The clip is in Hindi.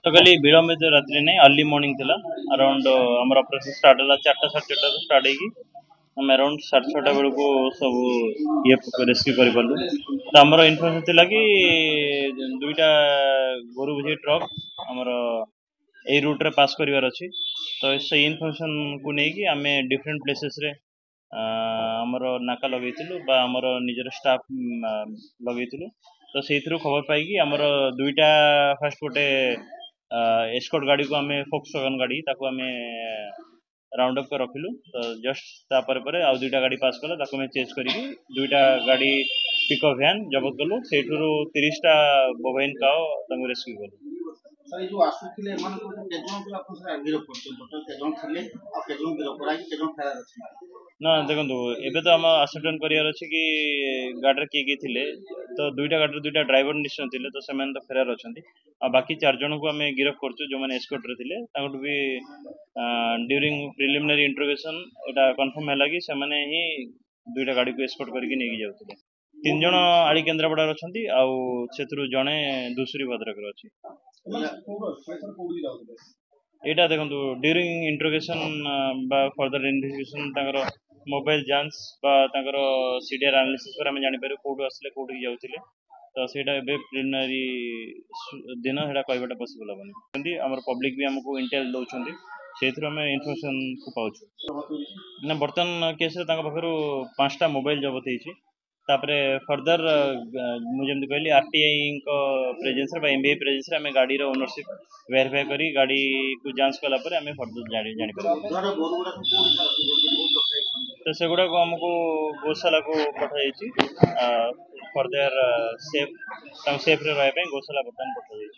गतकाली विलंबित रात्रि नहीं अर्ली मॉर्निंग थिला अराउंड हमर ऑपरेशन स्टार्ट होला 4टा 4:30 ରୁ स्टार्ट हेगी हम अराउंड 6:30 बेल को सब ये रेस्क्यू करि पल्लु तो हमर इन्फॉर्मेशन थिला कि दुईटा गोरु बुझी ट्रक हमर ए रूट रे पास करिवार अछि तो से इन्फॉर्मेशन को नै कि हमें डिफरेंट प्लेसेस रे हमर नाका लगैतिलु बा हमर निजर स्टाफ लगैतिलु तो सेथरु खबर पाई कि हमर दुईटा फर्स्ट गोटे एस्कॉर्ट गाड़ी को हमें फोक्सवैगन गाड़ी ताको हमें राउंड अप कर रखिलु तो जस्ट तापर परे आ दुईटा गाड़ी पास कला ताको हमें चेज करी दुईटा गाड़ी पिकअप वैन जब्त कलु सेठुरु 30 टा बोवाइन काओ तंग रेस्क्यू कलु सर जो आसुथिले एमान को केजन को आपन सर गिरफ करते टोटल केजन थिले आ केजन गिरफ करा कि केजन फेरार अछि ना देखंतु एबे तो हम असर्टेन करियार अछि कि गाड़ी के थिले तो दुईटा गाड़ी दुईटा ड्राइवर निश्चय थिले तो सेमान तो फेरार अछंती आ बाकी चार जन को हमें गिरफ करछु जो माने एस्कॉर्ट रे थिले ताकटु भी ड्यूरिंग प्रिलिमिनरी इंटरोगेशन एटा कंफर्म हैला कि सेमाने ही दुईटा गाड़ी को एस्कॉर्ट करके नेगी जाउथिले तीन जन आड़ी केंद्रापड़ा अछंती आ सेथरु जणे दूसरी भद्रक रे अछि एटा देखंतु ड्यूरिंग इंटरोगेशन बा फर्दर इन्वेस्टिगेशन ताकर मोबाइल जांच बा ताकर सीडीआर एनालिसिस पर हम जानि पारे कोड असले कोड ही जाउथिले तो सेटा एबे प्रिलिमिनरी दिन हेडा कहबाटा पॉसिबल हबनी हमर पब्लिक भी हमको इंटेल दउछंती सेथरु हम इन्फॉर्मेशन को पाउछु ना बर्तन केस रे ताका बखरु 5टा मोबाइल जब्त हेछि तापरे फर्दर मुझे जमती कहली आरटीआई को प्रेजेंस रे बा एमबीए प्रेजेंस रे हमें गाड़ी रो ओनरशिप वेरीफाई करी गाड़ी को जांच कला पर हमें फर्दर जानि पारे तो सेगुड़ा को हमको गौशाला को पठा जाइछि फर्दर सेफ रे रहबे गौशाला बर्तन पठा जाइछि।